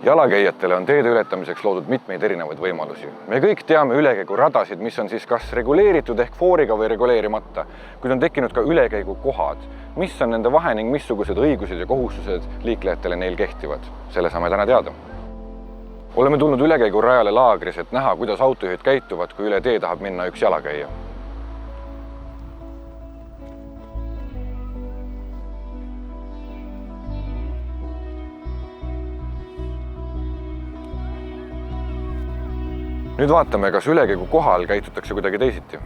Jalakäijatele on teede ületamiseks loodud mitmeid erinevaid võimalusi. Me kõik teame ülekäiguradasid, mis on siis kas reguleeritud ehk fooriga või reguleerimata, kuid on tekkinud ka ülekäigukohad. Mis on nende vahe ning missugused õigused ja kohustused liiklejatele neil kehtivad? Selle saame täna teada. Oleme tulnud ülekäigurajale laagris, et näha, kuidas autojuhid käituvad, kui üle tee tahab minna üks jalakäija. Nüüd vaatame, kas ülekäigu kohal käitutakse kuidagi teisiti.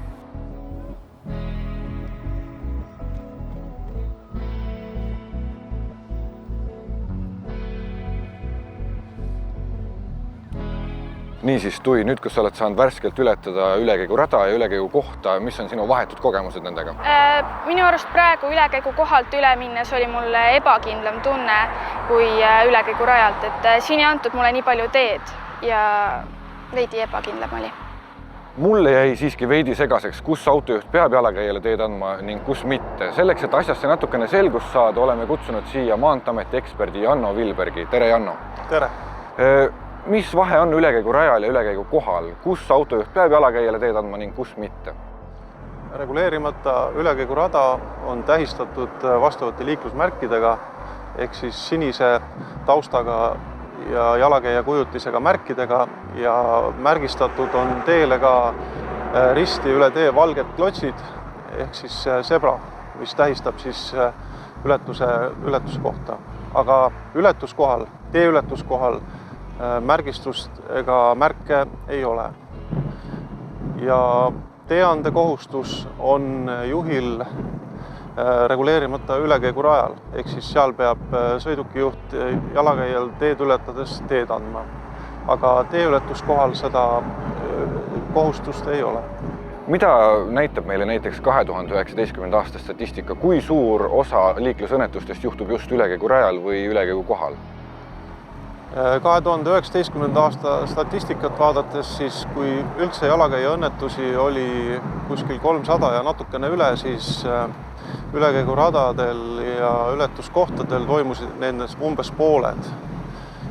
Niisiis, Tui, nüüd kus sa oled saanud värskelt ületada ülekäigurada ja ülekäigu kohta, mis on sinu vahetud kogemused nendega? Minu arust praegu ülekäigu kohalt üle minnes oli mulle ebakindlam tunne kui ülekäigurajalt, et siin ei antud mulle nii palju teed ja veidi ebakindlam oli. Mulle jäi siiski veidi segaseks, kus autojuht peab jalakäijale teed andma ning kus mitte. Selleks, et asjasse natukene selgust saada, oleme kutsunud siia Maanteeameti eksperdi Janno Vilbergi. Tere, Janno! Tere! Mis vahe on ülekäigurajal ja ülekäigu kohal? Kus autojuht peab jalakäijale teed andma ning kus mitte? Reguleerimata ülekäigurada on tähistatud vastavate liiklusmärkidega ehk siis sinise taustaga ja jalakäija kujutisega märkidega ja märgistatud on teele ka risti üle tee valged klotsid ehk siis zebra, mis tähistab siis ületuse kohta. Aga tee ületuskohal märgistust ega märke ei ole. Ja teeande kohustus on juhil reguleerimata ülekäigurajal, ehk siis seal peab sõidukijuht jalakäijal teed ületades teed andma. Aga teeületuskohal seda kohustust ei ole. Mida näitab meile näiteks 2019. aasta statistika? Kui suur osa liiklusõnnetustest juhtub just ülekäigurajal või ülekäigu kohal? 2019. aasta statistikat vaadates, siis kui üldse jalakäija õnnetusi oli kuskil 300 ja natukene üle, siis ülekäiguradadel ja ületuskohtadel toimusid nendest umbes pooled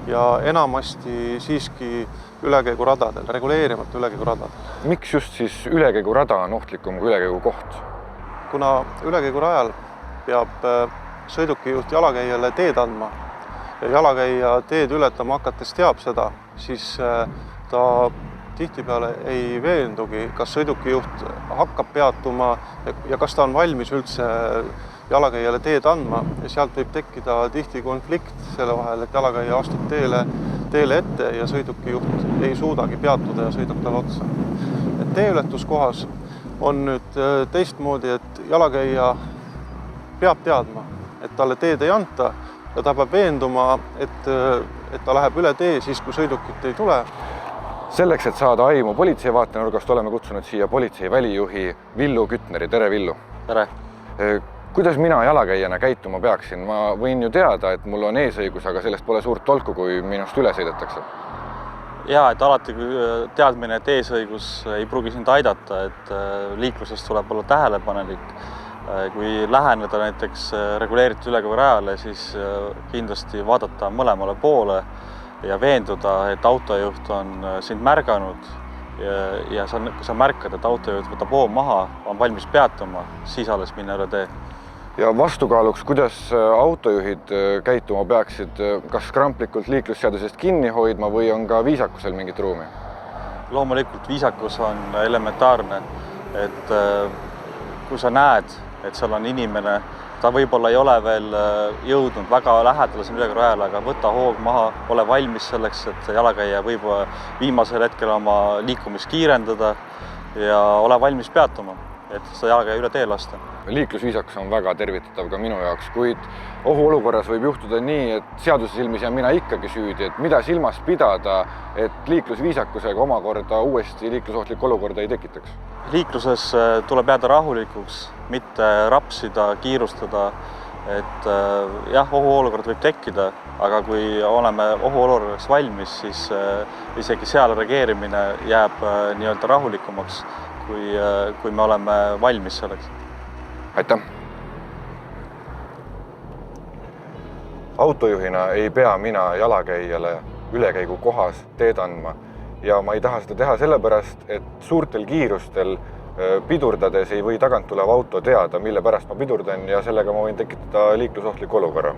ja enamasti siiski ülekäiguradadel, reguleerimata ülekäiguradadel. Miks just siis ülekäigurada on ohtlikum kui ülekäigu koht? Kuna ülekäigurajal peab sõidukijuht jalakäijale teed andma ja jalakäija teed ületama hakates teab seda, siis ta tihtipeale ei veendugi, kas sõidukijuht hakkab peatuma ja kas ta on valmis üldse jalakäijale teed andma ja sealt võib tekkida tihti konflikt selle vahel, et jalakäija astub teele ette ja sõidukijuht ei suudagi peatuda ja sõidab talle otsa. Teeületuskohas on nüüd teistmoodi, et jalakäija peab teadma, et talle teed ei anta ja ta peab veenduma, et ta läheb üle tee siis, kui sõidukit ei tule. Selleks, et saada aimu politsei vaatenurgast, oleme kutsunud siia politsei välijuhi Villu Kütneri. Tere, Villu! Tere! Kuidas mina jalakäijana käituma peaksin? Ma võin ju teada, et mul on eesõigus, aga sellest pole suurt tolku, kui minust üle sõidetakse. Jaa, et alati teadmine, et eesõigus ei pruugi sind aidata, et liiklusest tuleb olla tähelepanelik. Kui läheneda näiteks reguleeritud ülekäigurajale, siis kindlasti vaadata mõlemale poole ja veenduda, et autojuht on sind märganud ja kui sa märkad, et autojuht võtab hoo maha, on valmis peatuma, siis alles minna üle tee. Ja vastukaaluks, kuidas autojuhid käituma peaksid, kas kramplikult liiklusseadusest kinni hoidma või on ka viisakusel mingit ruumi? Loomulikult viisakus on elementaarne, et kui sa näed, et seal on inimene, ta võib-olla ei ole veel jõudnud väga lähedale siin ülekäigurajale, aga võta hoog maha, ole valmis selleks, et jalakäija võib viimasel hetkel oma liikumist kiirendada ja ole valmis peatuma, et seda jalakäija üle tee lasta. Liiklusviisakus on väga tervitatav ka minu jaoks, kuid ohuolukorras võib juhtuda nii, et seaduse silmis jään mina ikkagi süüdi, et mida silmas pidada, et liiklusviisakusega omakorda uuesti liiklusohtlikku olukorda ei tekitaks. Liikluses tuleb jääda rahulikuks, mitte rapsida, kiirustada, et jah, ohuolukord võib tekkida, aga kui oleme ohuolukorraks valmis, siis isegi seal reageerimine jääb nii-öelda rahulikumaks, kui me oleme valmis selleks. Aitäh! Autojuhina ei pea mina jalakäijale ülekäigukohas teed andma. Ja ma ei taha seda teha sellepärast, et suurtel kiirustel pidurdades ei või tagant tulev auto teada, mille pärast ma pidurdan ja sellega ma võin tekitada liiklusohtliku olukorra.